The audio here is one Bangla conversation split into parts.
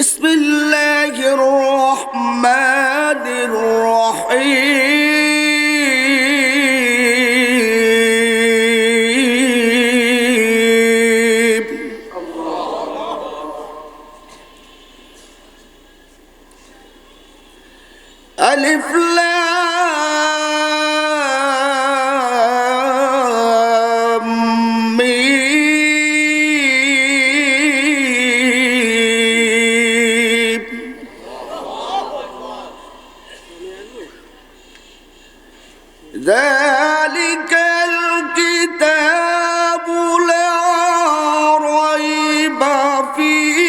بسم الله الرحمن الرحيم ألف لام ميم ذلك الكتاب لا ريب فيه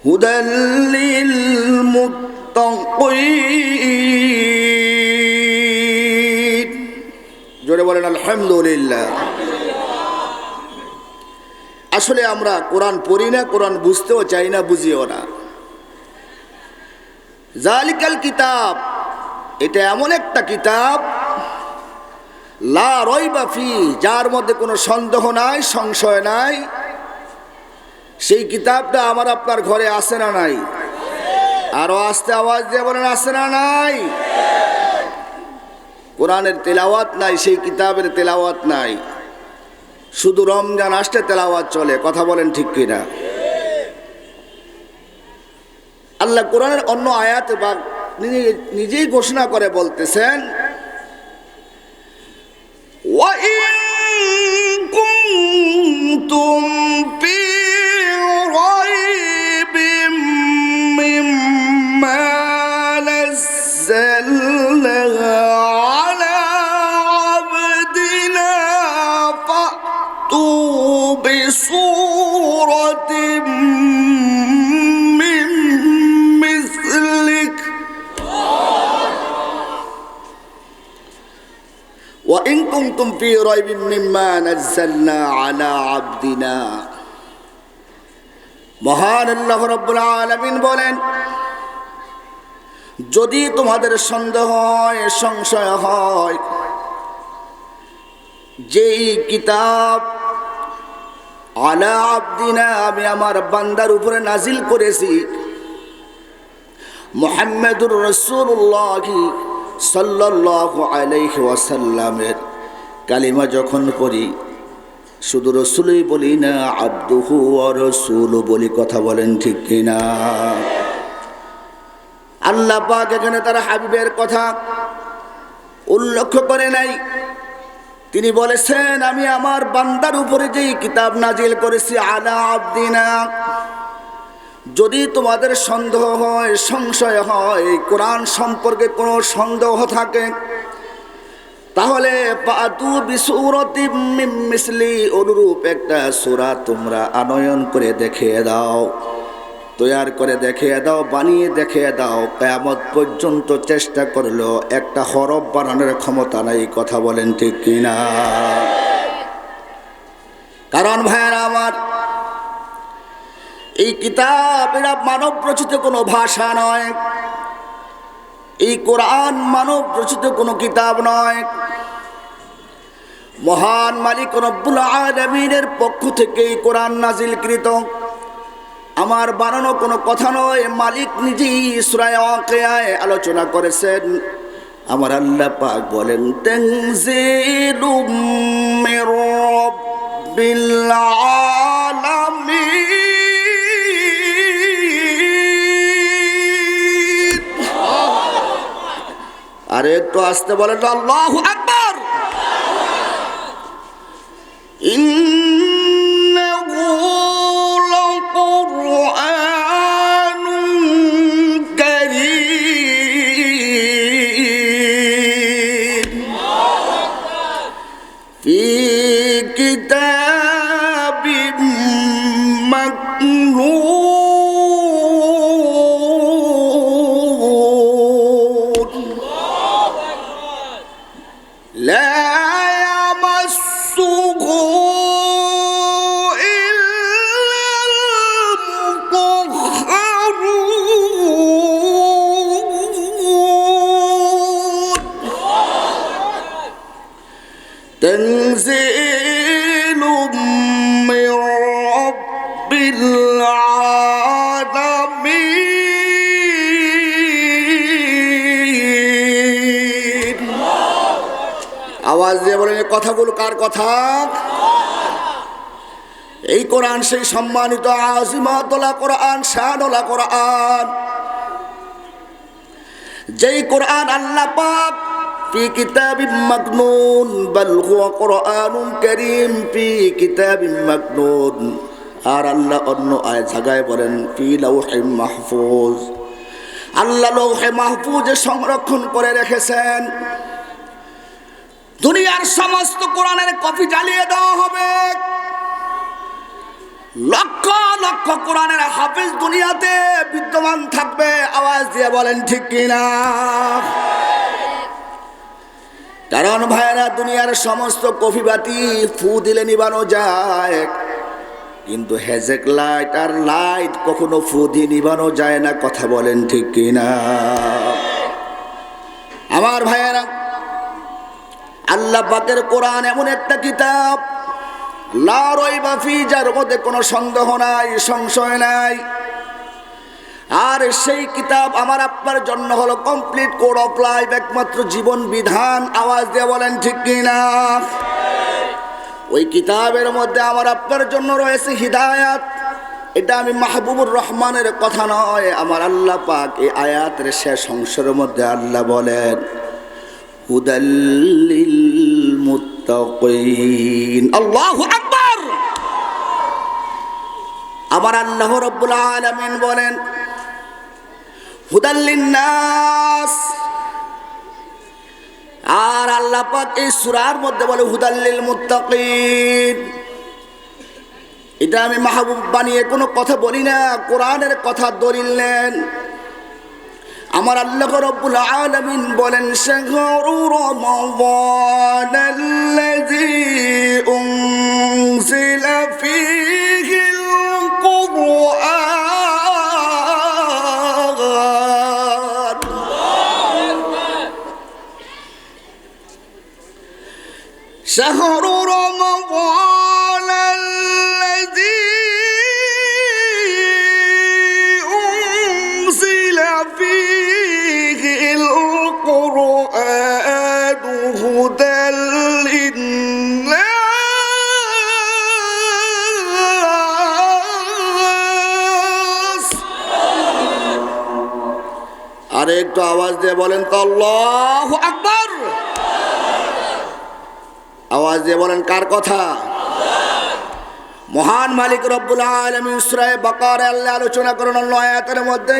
هدى للمتقين জোরে বলেন আলহামদুলিল্লাহ। আসলে আমরা কোরআন পড়ি না, কোরআন বুঝতেও চাই না, বুঝিও না। জালিকাল কিতাব, এটা এমন একটা কিতাব লা রাইবা ফি, যার মধ্যে কোনো সন্দেহ নাই, সংশয় নাই। সেই কিতাবটা আমার আপনার ঘরে আছে না নাই? আরো আস্তে আওয়াজ দিয়ে বলেন আছে না নাই? কোরআনের তেলাওয়াত নাই, সেই কিতাবের তেলাওয়াত নাই। শুধু রমজান আসতে তেলাওয়াত চলে, কথা বলেন ঠিক কিনা? আল্লাহ কোরআনের অন্য আয়াতে বা নিজেই ঘোষণা করে বলতেছেন, ওয়া ইন কুনতুম ফি রাইবিম মিম্মা নাযালনা আলা আবদিনা ফাতু বিসূরাতিম মিন মিসলিক ওয়া ইন কুনতুম ফি রাইবিম মিম্মা নাযালনা আলা আবদিনা। মহান আল্লাহ রাব্বুল আলামিন বলেন, যদি তোমাদের সন্দেহ হয়, সংশয় হয়, যেই কিতাব আলা আবদিনা আমি আমার বান্দার উপরে নাজিল করেছি, মুহাম্মাদুর রাসূলুল্লাহ সাল্লাল্লাহু আলাইহি ওয়াসাল্লামের কালিমা যখন পড়ি, শুধু রসুলই বলি না, আব্দুহু ওয়া রাসূলু বলি, কথা বলেন ঠিক কিনা? আল্লাহ পাক এখানে তার হাবিবের কথা উল্লেখ করে নাই। তিনি বলেছেন, আমি আমার বান্দার উপরে যেই কিতাব নাজিল করেছি আলা আবদিনা, যদি তোমাদের সন্দেহ হয়, সংশয় হয়, কোরআন সম্পর্কে কোনো সন্দেহ থাকে, তাহলে ফাতু বিসূরাতিম মিন মিসলি, অনুরূপ একটা সূরা তোমরা আনয়ন করে দেখিয়ে দাও, তৈয়ার করে দেখিয়ে দাও, বানিয়ে দেখিয়ে দাও। কিয়ামত পর্যন্ত চেষ্টা করলো, একটা হরফ বানানোর ক্ষমতা নাই, কথা বলেন ঠিক কিনা? কারণ ভাইয়েরা আমার, এই কিতাব এটা মানব রচিত কোনো ভাষা নয়, এই কোরআন মানব রচিত কোনো কিতাব নয়। মহান মালিক রব্বুল আলামিনের পক্ষ থেকে এই কোরআন নাজিলকৃত, আমার বানানো কোনো কথা নয়। মালিক নিজেই সূরা ওয়াকিয়ায় আলোচনা করেছেন। আমার আল্লাহ পাক বলেন, তানজিলুম মির রাব্বিল আলামিন। আরে একটু আস্তে বলেন আল্লাহু আকবার। ইন্নাহু লাকুরআনুন কারীম ফি কিতাবিম মাকনুন লা ইয়ামাসসুহু তানজিলুম মির রাব্বিল আলামিন। আওয়াজ দিয়ে বলেন, এই কথাগুলো কার কথা? এই কোরআন সেই সম্মানিত আজিমাতুল্লাহ কোরআন, শানুল্লাহ কোরআন, যেই কোরআন আল্লাহ পাক ফি কিতাবিম মাকনুন, বাল হুয়া কোরআনুন কারীম ফি কিতাবিম মাকনুন। আর আল্লাহ অন্য আয়াত জায়গায় বলেন ফি লাউহিম মাহফুজ, আল্লাহ লৌহে মাহফুজে সংরক্ষণ করে রেখেছেন। দুনিয়ার সমস্ত কোরআনের কপি জ্বালিয়ে দেওয়া হবে, লক্ষ লক্ষ কোরআনের হাফেজ দুনিয়াতে বিদ্যমান থাকবে। আওয়াজ দিয়ে বলেন ঠিক কিনা? কারণ ভাইরা, দুনিয়ার সমস্ত কফিবাতি ফু দিলে নিবানো যায়, কিন্তু হেজেক লাইট আর লাইট কখনো ফু দিয়ে নিবানো যায় না। কথা বলেন ঠিক কিনা? আমার ভাইয়েরা, আল্লাহ পাকের কোরআন এমন একটা কিতাব, লা রাইবা ফি, যার মধ্যে কোনো সন্দেহ নাই, সংশয় নাই। আর সেই কিতাব আমার আপনার জন্য হলো কমপ্লিট কোড অফ লাইফ, একমাত্র জীবন বিধান। আওয়াজ দিয়ে বলেন ঠিক কিনা? ওই কিতাবের মধ্যে আমার আপনার জন্য রয়েছে হিদায়াত। এটা আমি মাহবুবুর রহমানের কথা নয়, আমার আল্লাহ পাক এই আয়াতের শেষ অংশের মধ্যে আল্লাহ বলেন হুদাল্লিল মুত্তাকিন। আল্লাহু আকবার। আমার আল্লাহ রাব্বুল আলামিন বলেন হুদাল্লিন নাস, আর আল্লাহ পাক এই সূরার মধ্যে বলে হুদাল্লিল মুত্তাকিন। এটা আমি মাহবুব বানিয়ে কোনো কথা বলি না, কোরআনের কথা দলিল নেন। আমার আল্লাহ রাব্বুল আলামিন বলেন শাহরু রমাদানাল্লাযী উনজিলা ফীহিল কুরআন। শাহরু রমাদানাল্লাযী উনজিলা ফীহিল কুরআন হুদাল লিন্নাস। আরে একটু আওয়াজ দিয়ে বলেন তো আল্লাহু আকবার। আওয়াজ দিয়ে বলেন কার কথা? মহান মালিক রব্বুল আলামিন সূরা বাকারা আল্লাহ আলোচনা করেন অন্য আয়াতের মধ্যে,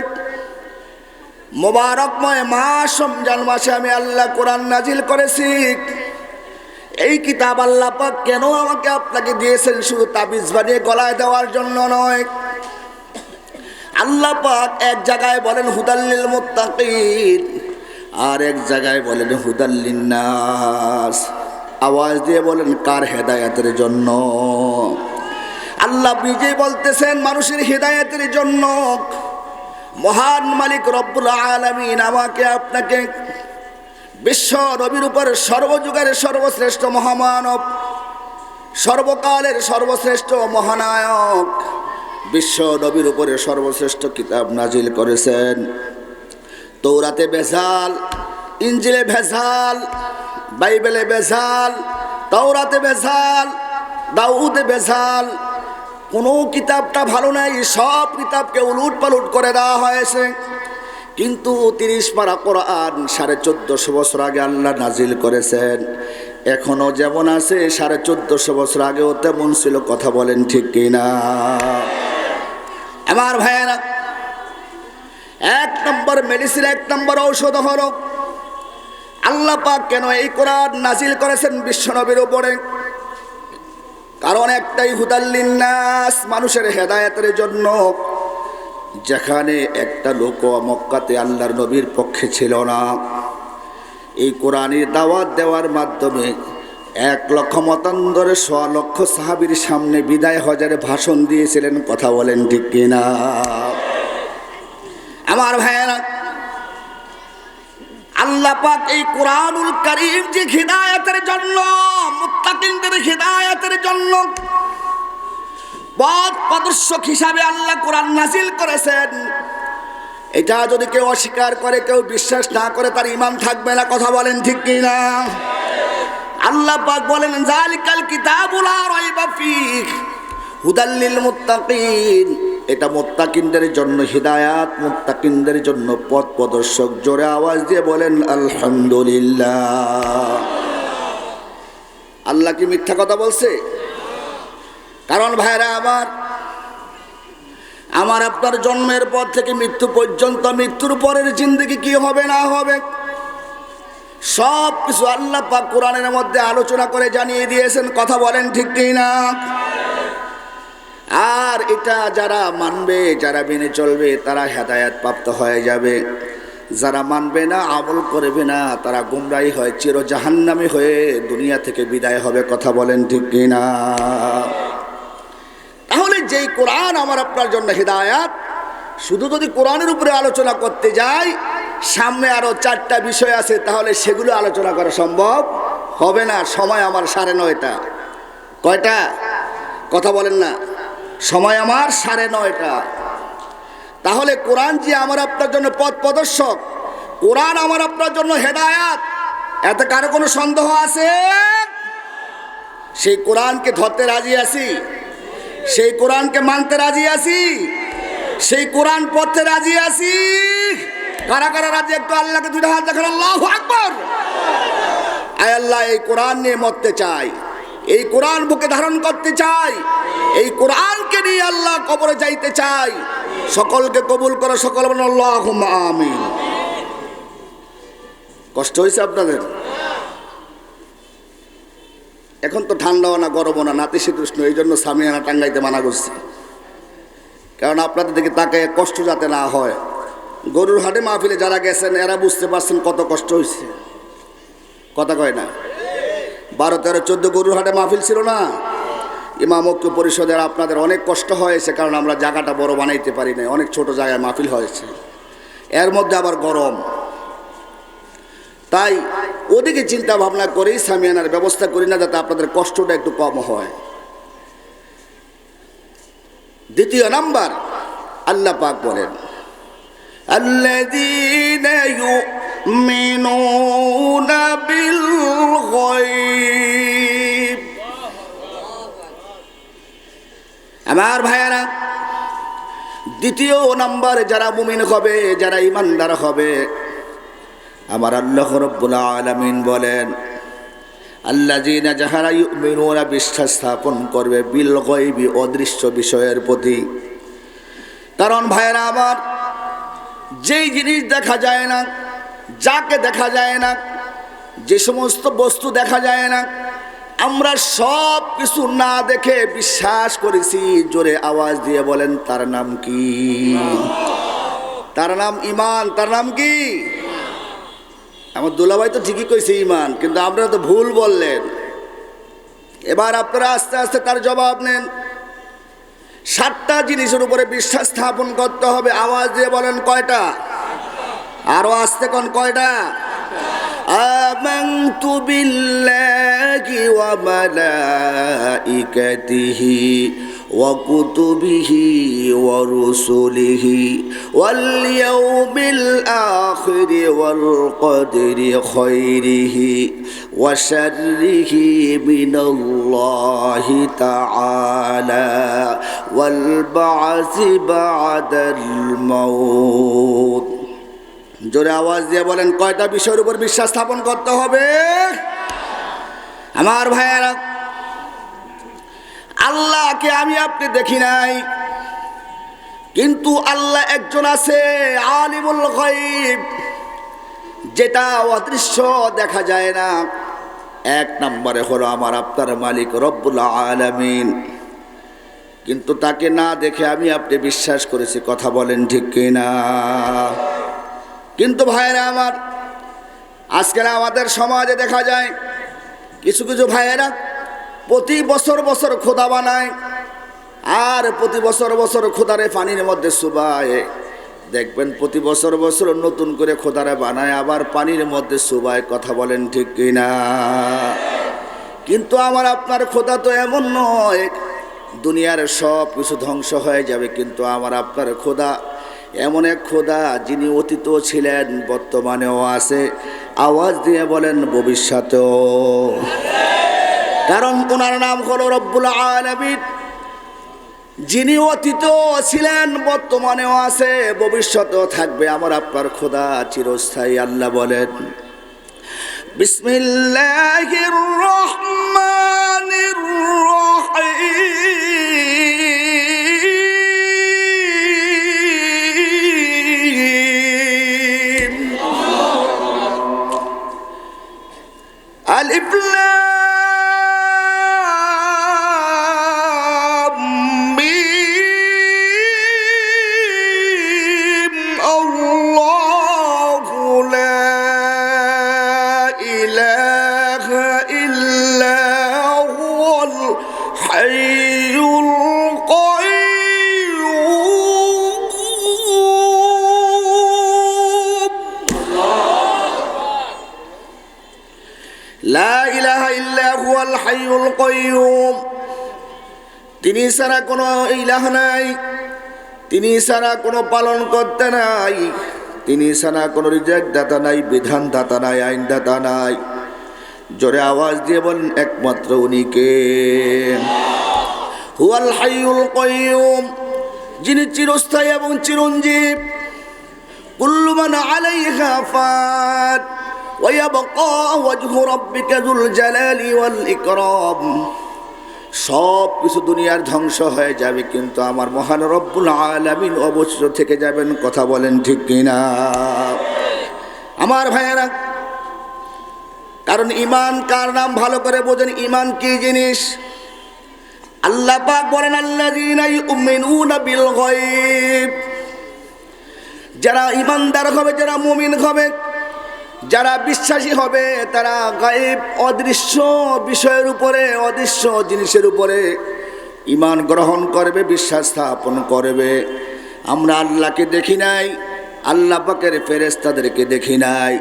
মোবারকময় মাস রমজান মাসে আমি আল্লাহ কোরআন নাজিল করেছি। এই কিতাব আল্লাহ পাক কেন আমাকে আপনাকে দিয়েছেন? শুধু তাবিজ বানিয়ে গলায় দেওয়ার জন্য নয়। আল্লাহ পাক এক জায়গায় বলেন হুদাল্লিল মুত্তাকিন, আর এক জায়গায় বলেন হুদাল্লিন নাস। আওয়াজ দিয়ে বলেন কার হেদায়েতের জন্য? আল্লাহ নিজেই বলতেছেন মানুষের হেদায়েতের জন্য। মহান মালিক রব্বুল আলামিন আমাকে আপনাকে বিশ্ব নবীর উপর সর্বযুগের সর্বশ্রেষ্ঠ মহামানব, সর্বকালের সর্বশ্রেষ্ঠ মহানায়ক, বিশ্ব নবীর উপরে সর্বশ্রেষ্ঠ কিতাব নাজিল করেছেন। তৌরাতে ভেজাল, ইনজিলে ভেজাল, বাইবেলে ভেজাল, তাওরাতে ভেজাল, দাউদে ভেজাল, কোনো কিতাবটা ভালো নাই। সব কিতাবকে উলুট পালুট করে দেওয়া হয়েছে। কিন্তু 30 পারা কোরআন 1450 বছর আগে আল্লাহ নাজিল করেছেন। এখনো যেমন আছে 1450 বছর আগেও তেমন ছিল। কথা বলেন ঠিক কিনা? আমার ভাইয়েরা, 1 নম্বর মেডিসিন, 1 নম্বর ঔষধ হলো আল্লাহ পাক কেন এই কোরআন নাজিল করেছেন বিশ্বনবীর উপরে? কারণ একটাই, হুদাল্লিন নাস, মানুষের হেদায়েতের জন্য। যেখানে একটা লোক মক্কাতে আল্লাহর নবীর পক্ষে ছিল না, এই কোরআনের দাওয়াত দেওয়ার মাধ্যমে 1 লক্ষ মতান্তরে 100 লক্ষ সাহাবীর সামনে বিদায় হজের ভাষণ দিয়েছিলেন। কথা বলেন ঠিক কিনা? আমার ভাইয়েরা, আল্লাহ পাক এই কোরআনুল কারীম যে হিদায়াতের জন্য, জন্য পথ প্রদর্শক হিসাবে আল্লাহ কোরআন নাজিল করেছেন। এটা যদি কেউ অস্বীকার করে, কেউ বিশ্বাস না করে, তার ঈমান থাকবে না। কথা বলেন ঠিক কি না? আল্লাহ পাক বলেন যালিকাল কিতাবু লা রাইবা ফীহি হুদাল লিল মুত্তাকিন। এটা মুত্তাকিনদের জন্য হিদায়াত, মুত্তাকিনদের জন্য পথ প্রদর্শক। জোরে আওয়াজ দিয়ে বলেন আলহামদুলিল্লাহ। আল্লাহ কি মিথ্যা কথা বলছে? কারণ ভাইরা আমার আপনার জন্মের পর থেকে মৃত্যু পর্যন্ত, মৃত্যুর পরের জিন্দেগি কি হবে না হবে সব কিছু আল্লাহ পাক কোরআনের মধ্যে আলোচনা করে জানিয়ে দিয়েছেন। কথা বলেন ঠিক কি না? আর এটা যারা মানবে, যারা মেনে চলবে, তারা হেদায়েত প্রাপ্ত হয়ে যাবে। যারা মানবে না, আমল করবে না, তারা গুমরাহী হয়ে চির জাহান্নামী হয়ে দুনিয়া থেকে বিদায় হবে। কথা বলেন ঠিক কি না? তাহলে যেই কোরআন আমার আপনার জন্য হিদায়াত, শুধু যদি কোরআনের উপরে আলোচনা করতে যাই, সামনে আরো 4টা বিষয় আছে, তাহলে সেগুলো আলোচনা করা সম্ভব হবে না। সময় আমার 9:30। কয়টা? কথা বলেন না। সময় আমার 9:30। তাহলে কোরআন যে আমার আপনার জন্য পথ প্রদর্শক, কোরআন আমার আপনার জন্য হেদায়াত, এতে কারো কোনো সন্দেহ আছে? সেই কোরআনকে ধরতে রাজি আছি, সেই কোরআনকে মানতে রাজি আছি, সেই কোরআন পড়তে রাজি আছি। কারা কারা রাজি? একটু আল্লাহকে 2টা হাত দেখান, আল্লাহু আকবার। আয় আল্লাহ, এই কোরআন নিয়ে মরতে চাই, এই কোরআন বুকে ধারণ করতে চাই, এই কোরআনকে নিয়ে আল্লাহ কবরে যাইতে চাই। সকলকে কবুল করো, সকল বলেন আল্লাহুম্মা আমিন। কষ্ট হয়েছে আপনাদের? এখন তো ঠান্ডাও না, গরমও না, নাতিশীতোষ্ণ, এই জন্য সামিয়ানা টাঙ্গাইতে মানা করছি। কারণ আপনাদের দিকে তাকে কষ্ট যাতে না হয়। গরুর হাটে মাহফিলে যারা গেছেন এরা বুঝতে পারছেন কত কষ্ট হয়েছে। কথা কয় না? 12, 13, 14 গরুর হাটে মাহফিল ছিল না? ইমাম ঐক্য পরিষদের আপনাদের অনেক কষ্ট হয়েছে, কারণ আমরা জায়গাটা বড় বানাইতে পারি না, অনেক ছোট জায়গায় মাহফিল হয়েছে, এর মধ্যে আবার গরম। তাই ওদিকে চিন্তা ভাবনা করেই সামিয়ানার ব্যবস্থা করি না, যাতে আপনাদের কষ্টটা একটু কম হয়। দ্বিতীয় নাম্বার, আল্লাহ পাক বলেন আল্লাযীনা ইউমিনুনা বিল গায়ব। আমার ভাইয়ারা, দ্বিতীয় নাম্বারে যারা মুমিন হবে, যারা ইমানদার হবে, আমার আল্লাহ রাব্বুল আলামিন বলেন আল্লাযীনা যাহারা ইউমিনুনা, বিশ্বাস স্থাপন করবে, বিল গায়বি, অদৃশ্য বিষয়ের প্রতি। কারণ ভাইরা আমার, যেই জিনিস দেখা যায় না, যাকে দেখা যায় না, যে সমস্ত বস্তু দেখা যায় না, আমরা সব কিছু না দেখে বিশ্বাস করেছি। জোরে আওয়াজ দিয়ে বলেন তার নাম কি? তার নাম ঈমান। তার নাম কি? আমার দুলাভাই তো ঠিকই কইছে ঈমান, কিন্তু আপনারা তো ভুল বললেন। এবার আপনারা আস্তে আস্তে তার জবাব নেন। 7টা জিনিসের উপরে বিশ্বাস স্থাপন করতে হবে। আওয়াজ দিয়ে বলেন কয়টা? আরো আস্তে কোন কয়টা? আমানতু বিল্লাহি ওয়া মালাইকাতিহি ওয়া কুতুবিহি ওয়া রুসুলিহি ওয়াল ইয়াউমিল আখিরি ওয়াল কদরি খায়রিহি ওয়া শাররিহি মিনাল্লাহি তাআলা ওয়াল বা'সি বা'দাল মাউত। জোরে আওয়াজ দিয়ে বলেন কয়টা বিষয়ের উপর বিশ্বাস স্থাপন করতে হবে? আমার ভাইয়েরা, আল্লাহকে আমি আপনি দেখি নাই, কিন্তু আল্লাহ একজন আছে, আলিমুল গায়ব, যেটা অদৃশ্য, দেখা যায় না। 1 নম্বরে হলো আমার আপনার মালিক রব্বুল আলামিন, কিন্তু তাকে না দেখে আমি আপনি বিশ্বাস করেছি। কথা বলেন ঠিক কিনা? কিন্তু ভাইয়েরা আমার, আজকাল আমাদের সমাজে দেখা যায় কিছু কিছু ভাইয়েরা প্রতি বছর বছর খোদা বানায়, আর প্রতি বছর বছর খোদারে পানির মধ্যে চুবায়। দেখবেন প্রতি বছর বছর নতুন করে খোদারে বানায়, আবার পানির মধ্যে চুবায়। কথা বলেন ঠিক কিনা? কিন্তু আমার আপনার খোদা তো এমন নয়, দুনিয়ার সব কিছু ধ্বংস হয়ে যাবে, কিন্তু আমার আপনার খোদা এমন এক খোদা যিনি অতীতও ছিলেন, বর্তমানেও আছে, আওয়াজ দিয়ে বলেন ভবিষ্যতেও। কারণ ওনার নাম হলো রব্বুল আলামিন, যিনি অতীতও ছিলেন, বর্তমানেও আছে, ভবিষ্যতেও থাকবে। আমার আপনার খোদা চিরস্থায়ী। আল্লাহ বলেন বিসমিল্লাহির রহমানির রহিম। আলিফ লাম মিম। আল্লাহু লা ইলাহা ইল্লা হুয়াল হাইয়ুল লা ইলাহা ইল্লা হুয়াল হাইয়ুল কাইয়্যুম। তিনি ছাড়া কোনো ইলাহ নাই, তিনি ছাড়া কোনো পালন করতে নাই, তিনি ছাড়া কোনো রিজিক দাতা নাই, বিধান দাতা নাই, আইন দাতা নাই। জোরে আওয়াজ দিয়ে বলেন একমাত্র উনি কে? হুয়াল হাইয়ুল কাইয়্যুম, যিনি চিরস্থায়ী এবং চিরঞ্জীব। কুল্লু মান আলাইহা ফান ওয়া ইয়াবকা ওয়াজহু রাব্বিকা যুল জালালি ওয়াল ইকরাম। সব কিছু দুনিয়ার ধ্বংস হয়ে যাবে, কিন্তু আমার মহান রব্বুল আলামিন অবশ্য থেকে যাবেন। কথা বলেন ঠিক কিনা আমার ভাইয়েরা? কারণ ঈমান কার নাম ভালো করে বোঝেন। ঈমান কি জিনিস? আল্লাহ পাক বলেন আল্লাযীনা ইউমিনুনা বিল গায়ব। যারা ঈমানদার হবে, যারা মুমিন হবে, যারা বিশ্বাসী হবে, তারা গায়েব অদৃশ্য বিষয়ের উপরে, অদৃশ্য জিনিসের উপরে ঈমান গ্রহণ করবে, বিশ্বাস স্থাপন করবে। আমরা আল্লাহকে দেখি নাই, আল্লাহ পাকের ফেরেশতাদেরকে দেখি নাই।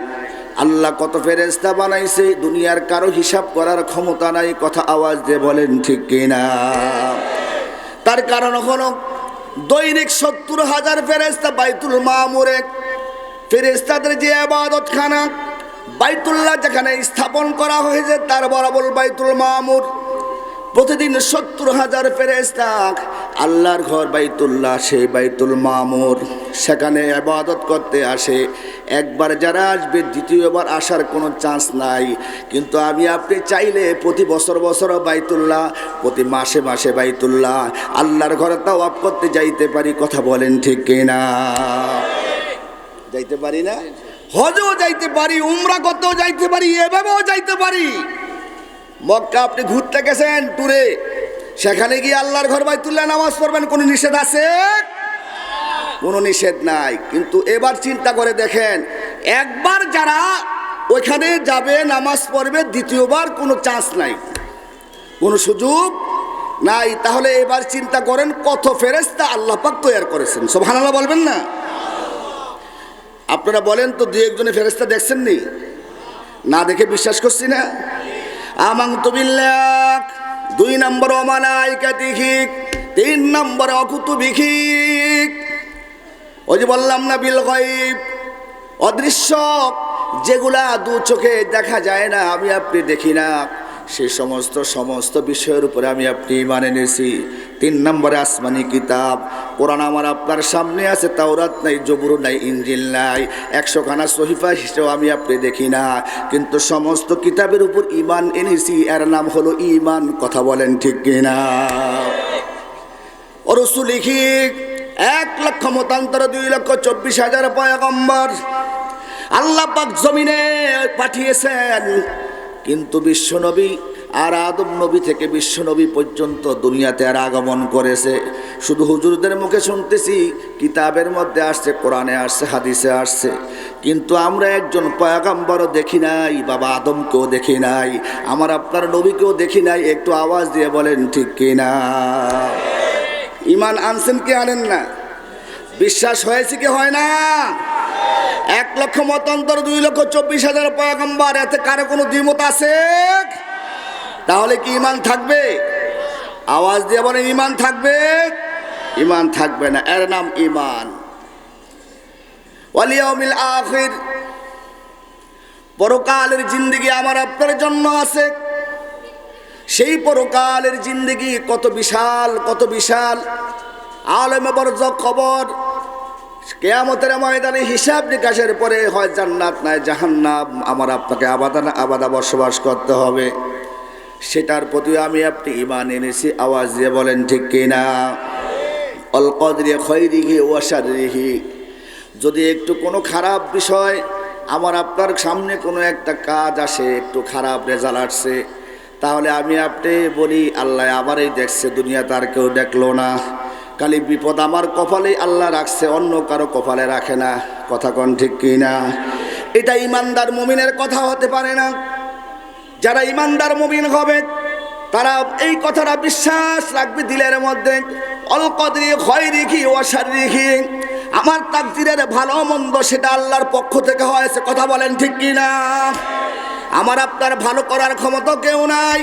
আল্লাহ কত ফেরেশতা বানাইছে, দুনিয়ার কারো হিসাব করার ক্ষমতা নাই। কথা আওয়াজ দিয়ে বলেন ঠিক কিনা? তার কারণ হলো দৈনিক ৭০,০০০ ফেরেশতা বাইতুল মামুরে, ফেরেশতাদের যে ইবাদতখানা বাইতুল্লাহ যেখানে স্থাপন করা হয়েছে, তার বরাবর বাইতুল মামুর, প্রতিদিন ৭০,০০০ ফেরেশতা আল্লাহর ঘর বাইতুল্লাহ, সেই বাইতুল মামুর, সেখানে ইবাদত করতে আসে। একবার যারা আসবে, দ্বিতীয়বার আসার কোনো চান্স নাই। কিন্তু আমি আপনি চাইলে প্রতি বছর বছর বাইতুল্লাহ, প্রতি মাসে মাসে বাইতুল্লাহ, আল্লাহর ঘরে তাওয়াফ করতে যাইতে পারি। কথা বলেন ঠিক কিনা? যাইতে পারি না? হজও যাইতে পারি, উমরা করতেও যাইতে পারি, এভাবেও যাইতে পারি। মক্কা আপনি ঘুরতে গেছেন ট্যুরে, সেখানে গিয়ে আল্লাহর ঘর বাইতুল্লাহ নামাজ পড়বেন, কোনো নিষেধ আছে? কোনো নিষেধ নাই। কিন্তু এবার চিন্তা করে দেখেন, একবার যারা ওইখানে যাবে নামাজ পড়বে, দ্বিতীয়বার কোনো চান্স নাই, কোনো সুযোগ নাই। তাহলে এবার চিন্তা করেন কত ফেরেশতা আল্লাহ পাক তৈরি করেছেন। সুবহানাল্লাহ বলবেন না? আপনারা বলেন তো, দুই একজনে ফেরেশতা দেখছেন নি? না দেখে বিশ্বাস করছি না। আমানতু বিল্লাহ, ২ নম্বর ওয়া মালাইকাতিহি, ৩ নম্বর ওয়া কুতুবিহি। ওই যে বললাম না, বিল গায়ব, অদৃশ্য, যেগুলা দু চোখে দেখা যায় না, আমি আপনি দেখি না, সেই সমস্ত বিষয়ের উপরে আমি আপনি ঈমান এনেছি। ৩ নম্বরে আসমানি কিতাব, কোরআন আমার আপনার সামনে আছে, তাওরাত নাই, জবুর নাই, ইনজিল নাই, ১০০ খানা সহিফা হিসেবে আমি আপনি দেখি না, কিন্তু সমস্ত কিতাবের উপর ঈমান এনেছি। এর নাম হলো ঈমান। কথা বলেন ঠিক কিনা? ও রাসূলিহি, ১ লক্ষ মতান্তর ২,২৪,০০০ পয়গম্বর আল্লাহ পাক জমিনে পাঠিয়েছেন। কিন্তু বিশ্বনবী আর আদম নবী থেকে বিশ্বনবী পর্যন্ত দুনিয়াতে আর আগমন করেছে। শুধু হুজুরদের মুখে শুনতেছি, কিতাবের মধ্যে আসছে, কোরআনে আসছে, হাদিসে আসছে, কিন্তু আমরা একজন পয়গম্বরও দেখি নাই, বাবা আদমকেও দেখি নাই, আমার আপনার নবীকেও দেখি নাই। একটু আওয়াজ দিয়ে বলেন ঠিক কিনা? ঈমান আনছেন কি আনেন না? বিশ্বাস হয়েছে কি হয় না? ১ লক্ষ মতান্তর ২,২৪,০০০ পয়গম্বর, এতে কারো কোনো দ্বিমত আছে? তাহলে কি ঈমান থাকবে? আওয়াজ দিয়ে বলেন ঈমান থাকবে? ঈমান থাকবে না, এর নাম ঈমান। ওয়াল ইয়াউমিল আখির, পরকালের জিন্দেগি আমার আপনার জন্য আছে। সেই পরকালের জিন্দেগি কত বিশাল, কত বিশাল। আলেমে বরজখ খবর, কিয়ামতের ময়দানে হিসাব নিকাশের পরে হয় জান্নাত নয় জাহান্নাম, আমার আপনাকে আবাদা বসবাস করতে হবে। সেটার প্রতি আমি আপনি ঈমান এনেছি। আওয়াজ দিয়ে বলেন ঠিক কিনা? আল কদরি খায়রিহি ওয়া শাররিহি, যদি একটু কোনো খারাপ বিষয় আমার আপনার সামনে কোনো একটা কাজ আসে, একটু খারাপ রেজাল্ট আসছে, তাহলে আমি আপনি বলি আল্লাহ আমারই দেখছে, দুনিয়া তার কেউ দেখলো না। খালি বিপদ আমার কপালেই আল্লাহ রাখছে, অন্য কারো কপালে রাখে না। কথা কোন ঠিক কিনা? এটা ইমানদার মুমিনের কথা হতে পারে না। যারা ইমানদার মুমিন হবে তারা এই কথাটা বিশ্বাস রাখবে দিলের মধ্যে, আল কদরি খায়রিহি ওয়া শাররিহি, আমার তাকদীরের ভালো মন্দ সেটা আল্লাহর পক্ষ থেকে হয়েছে। কথা বলেন ঠিক কিনা? আমার আপনার ভালো করার ক্ষমতা কেউ নাই,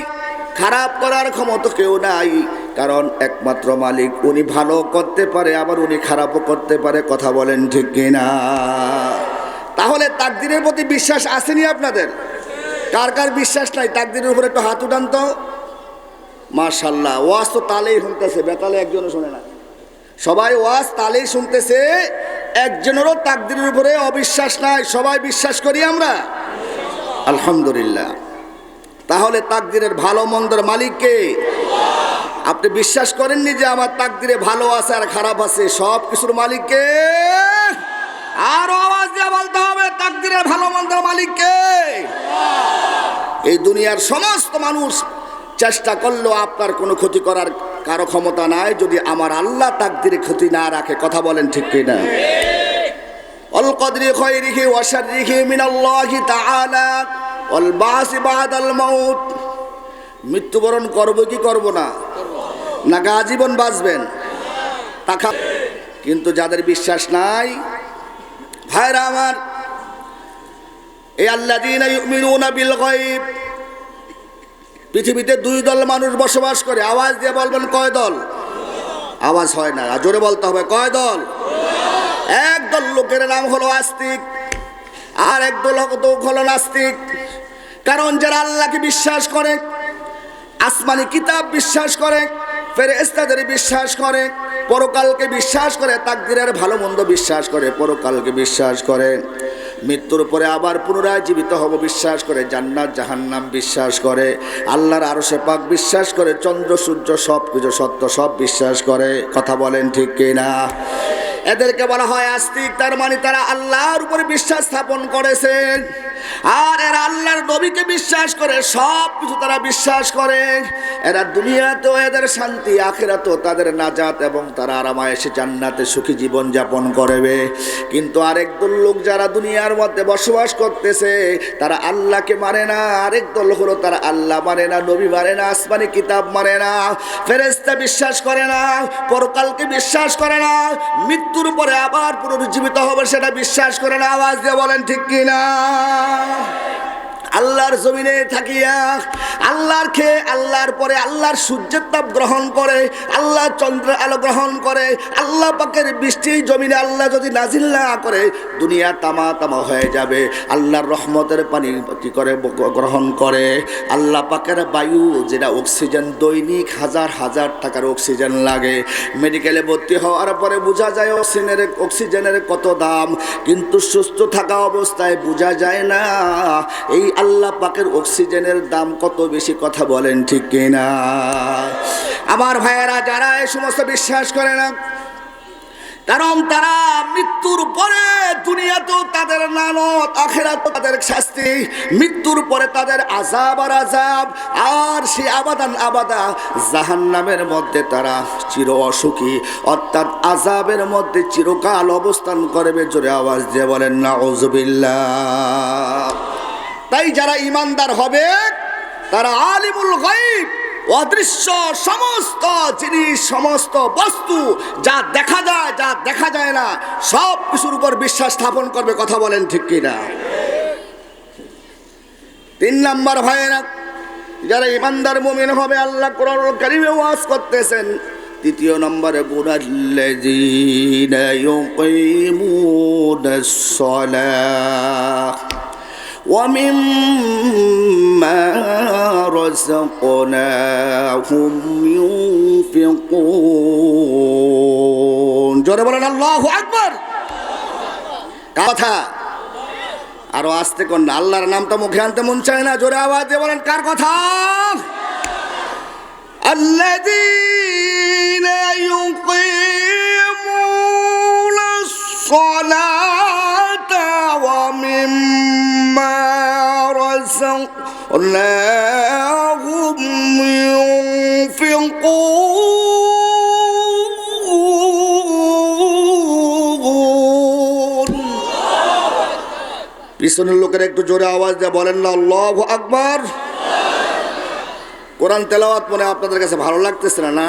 খারাপ করার ক্ষমতা কেউ নাই, কারণ একমাত্র মালিক, উনি ভালো করতে পারে আবার উনি খারাপও করতে পারে। কথা বলেন ঠিক কিনা? তাহলে তাকদীরের প্রতি বিশ্বাস আসেনি আপনাদের? কার কার বিশ্বাস নাই তাকদীরের উপরে একটু হাত উঠান তো। মাশাআল্লাহ, ওয়াজ তো তালেই শুনতেছে, বেতালে একজনও শোনে না। সবাই ওয়াজ তালেই শুনতেছে, একজনেরও তাকদীরের উপরে অবিশ্বাস নাই, সবাই বিশ্বাস করি আমরা আলহামদুলিল্লাহ। তাহলে তাকদীরের ভালো মন্দের মালিক কে? আপনি বিশ্বাস করেননি যে আমার তাকদীরে ভালো আছে আর খারাপ আছে? সব কিছুর মালিক কে? আর আওয়াজ দিয়ে বলতে হবে তাকদীরের ভালো মন্দের মালিক কে? এই দুনিয়ার সমস্ত মানুষ চেষ্টা করলেও আপনার কোনো ক্ষতি করার কারো ক্ষমতা নাই যদি আমার আল্লাহ তাকদীরে ক্ষতি না রাখে। কথা বলেন ঠিক কিনা? আল কদরি খায়রিহি ওয়া শাররিহি মিনাল্লাহি তাআলা ওয়াল বাস বাদাল মাউত, মৃত্যুবরণ করব কি করব না? না আজীবন বাঁচবেন? টাকা। কিন্তু যাদের বিশ্বাস নাই, ভাইরা আমার, এই আল্লাযীনা ইউমিনুনা বিল গায়ব, পৃথিবীতে দুই দল মানুষ বসবাস করে। আওয়াজ দিয়ে বলবেন কয় দল? আওয়াজ হয় না, জোরে বলতে হবে কয় দল? এক দল লোকের নাম হলো আস্তিক, আর এক দল হলো নাস্তিক। কারণ যারা আল্লাহকে বিশ্বাস করে, আসমানি কিতাব বিশ্বাস করে, ফেরেশতাদের বিশ্বাস করে, পরকালকে বিশ্বাস করে, তাকদীরের ভালো মন্দ বিশ্বাস করে, পরকালকে বিশ্বাস করে, মৃত্যুর পরে আবার পুনরায় জীবিত হব বিশ্বাস করে, জান্নাত জাহান্নাম বিশ্বাস করে, আল্লাহর আরশে পাক বিশ্বাস করে, চন্দ্র সূর্য সব কিছু সত্য সব বিশ্বাস করে। কথা বলেন ঠিক কিনা? এদেরকে বলা হয় আস্তিক। তার মানে তারা আল্লাহর উপরে বিশ্বাস স্থাপন করেছেন, আর এরা আল্লাহর নবীকে বিশ্বাস করে, সব কিছু তারা বিশ্বাস করে। এরা দুনিয়াতেও এদের শান্তি, আখিরাতেও তাদের নাজাত, এবং তারা আরামায়েশে জান্নাতে সুখী জীবন যাপন করবে। কিন্তু আরেক দল লোক যারা দুনিয়ার মধ্যে বসবাস করতেছে, তারা আল্লাহকে মানে না। আরেক দল হলো তারা আল্লাহ মানে না, নবী মানে না, আসমানি কিতাব মানে না, ফেরেশতা বিশ্বাস করে না, পরকালকে বিশ্বাস করে না, মৃত্যুর পরে আবার পুনরুজ্জীবিত হবে সেটা বিশ্বাস করে না। আওয়াজ দিয়ে বলেন ঠিক কিনা? আল্লাহর জমিনে থাকিয়া আল্লাহর খেয়ে, আল্লাহর পরে আল্লাহর সূর্যের তাপ গ্রহণ করে, আল্লাহর চন্দ্রের আলো গ্রহণ করে, আল্লাহ পাকের বৃষ্টি জমিনে আল্লাহ যদি নাজিল না করে, দুনিয়া তামা তামা হয়ে যাবে। আল্লাহর রহমতের পানি কি করে গ্রহণ করে, আল্লাহ পাকের বায়ু, যেটা অক্সিজেন, দৈনিক হাজার হাজার টাকার অক্সিজেন লাগে। মেডিকেলে ভর্তি হওয়ার পরে বোঝা যায় অক্সিজেনের কত দাম, কিন্তু সুস্থ থাকা অবস্থায় বোঝা যায় না এই আল্লাহ পাকের অক্সিজেনের দাম কত বেশি। কথা বলেন ঠিক কিনা? আমার ভাইয়েরা, যারা এই সমস্ত বিশ্বাস করে না, কারণ তারা মৃত্যুর পরে দুনিয়াতেও তাদের লানত, আখিরাতেও তাদের শাস্তি, মৃত্যুর পরে তাদের আযাব আর আযাব, আর সেই আবাদান আবাদা জাহান্নামের মধ্যে তারা চির অসুখী, অর্থাৎ আযাবের মধ্যে চিরকাল অবস্থান করবে। জোরে আওয়াজ দিয়ে বলেন নাউযুবিল্লাহ। তাই যারা ঈমানদার হবে তারা আলিমুল গায়ব, অদৃশ্য সমস্ত জিনিস, সমস্ত বস্তু, যা দেখা যায় যা দেখা যায় না, সব কিছুর উপর বিশ্বাস স্থাপন করবে। কথা বলেন ঠিক কিনা? 3 নাম্বার ভাইয়েরা, যারা ইমানদার মুমিন হবে আল্লাহ কোরআনুল কারীমে ওয়াজ করতেছেন। তৃতীয় নম্বরে বুনাল্লাযীনা ইউকিমুনাস সালাহ ওয়া মিম্মা রাযাকনাহুম ইউনফিকুন। জোরে বলেন আল্লাহু আকবার। কথা আরো আস্তে কোন না, আল্লাহর নামটা মুখে আনতে মন চায় না, জোরে আওয়াজ দিয়ে বলেন কার কথা? আল্লাযীনা ইউকিমুনাস সালাতা ওয়া মিম্মা রাযাকনাহুম ইউনফিকুন। পিছনের লোকের একটু জোরে আওয়াজ দিয়ে বলেন না আল্লাহু আকবার। কোরআন তেলাওয়াত মনে আপনাদের কাছে ভালো লাগতেছে না? না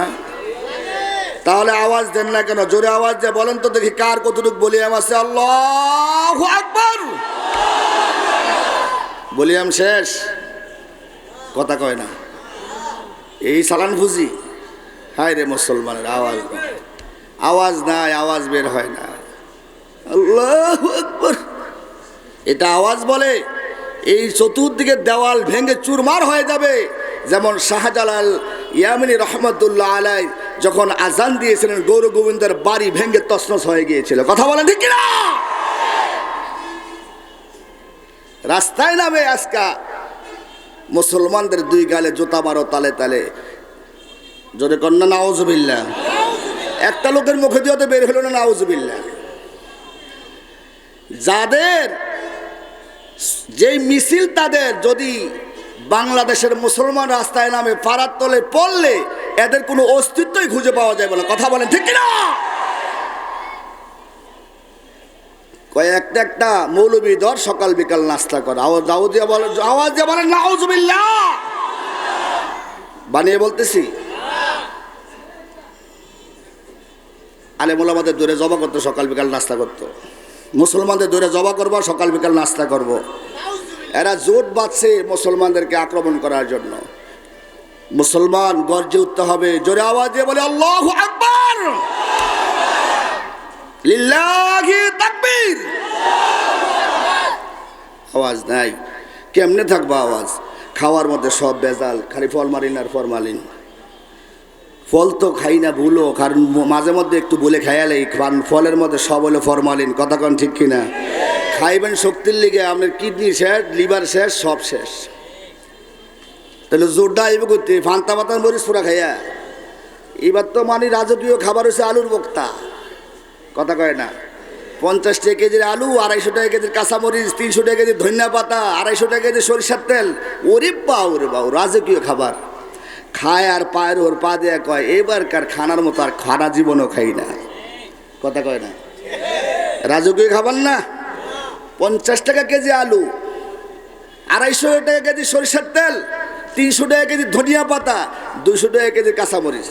তাহলে আওয়াজ দেন না কেন? জোরে আওয়াজ দিয়ে বলেন তো দেখি কার কতটুকু বলিয়াম আছে। আল্লাহু আকবার। বলিয়াম শেষ, কথা কয় না, এই সালান ফুজি। হায় রে মুসলমানের আওয়াজ নাই, আওয়াজ নাই, আওয়াজ বের হয় না। আল্লাহু আকবার এটা আওয়াজ বলে। এই চতুর্দিকে দেওয়াল ভেঙে চুরমার হয়ে যাবে। যেমন শাহজালাল ইয়ামিনী রহমতুল্লাহ আলাই যখন আজান দিয়েছিলেন গৌর গোবিন্দের বাড়ি ভেঙে তছনছ হয়ে গিয়েছিল। কথা বলেন ঠিক কিনা? রাস্তায় নামে আজকা মুসলমানদের দুই গালে জুতা মারো তালে তালে। যদি কন্যা নাউজুবিল্লাহ, একটা লোকের মুখে দিয়ে বের হলো না নাউজুবিল্লাহ। যাদের যেই মিছিল তাদের যদি বাংলাদেশের মুসলমান রাস্তায় নামে পাড়ার তলে পড়লে এদের কোনো অস্তিত্বই খুঁজে পাওয়া যায় বলে। কথা বলেন ঠিক কিনা? কয়েকটা একটা মৌলবী দর সকাল বিকাল নাস্তা করে। আওয়াজ দিয়ে বলেন নাউজুবিল্লাহ। বানিয়ে বলতেছি। আলেম ওলামাদের দূরে জবা করতো, সকাল বিকাল নাস্তা করতো। মুসলমানদের দূরে জবা করবো, সকাল বিকাল নাস্তা করব। এরা জোট বাঁধছে মুসলমানদেরকে আক্রমণ করার জন্য। মুসলমান গর্জে উঠতে হবে, জোরে আওয়াজ দিয়ে বলে আল্লাহু আকবার, লিল্লাহি তাকবীর। আওয়াজ নাই, কেমনে থাকবো আওয়াজ? খাওয়ার মধ্যে সব ভেজাল, খালি ফরমালিন আর ফরমালিন। ফল তো খাই না ভুলো, কারণ মাঝে মধ্যে একটু বলে খাইয়ালেই, কারণ ফলের মধ্যে সব হলো ফরমালিন। কথা কন ঠিক কিনা? খাইবেন শক্তির লিগে, আপনার কিডনি শেষ, লিভার শেষ, সব শেষ। তাহলে জোরটা আইব করতে ফান্তা পাতার মরিচ পুরা খাইয়া। এবার তো মানে রাজকীয় খাবার হচ্ছে আলুর বক্তা। কথা কয় না? 50 টাকা কেজির আলু, 250 টাকা কেজির কাঁচামরিচ, 300 টাকা কেজির ধনিয়া পাতা, 250 টাকা কেজির সরিষার তেল। ওরে বাউ রে বাউ, রাজকীয় খাবার খায় আর পায়ের ওর পা দিয়ে কয় এবারকার খানার মতো আর খানা জীবনও খাই না। কথা কয় না? রাজকীয় খাবার না? 50 টাকা কেজি আলু, 250 টাকা কেজি সরিষার তেল, 300 টাকা কেজি ধনিয়া পাতা, 200 টাকা কেজি কাঁচামরিচ।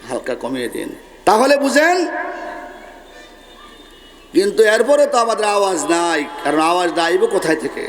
হালকা কমিয়ে দিন, তাহলে বুঝেন। কিন্তু এরপরে তো আমাদের আওয়াজ নাই, কারণ আওয়াজ আইব কোথায় থেকে?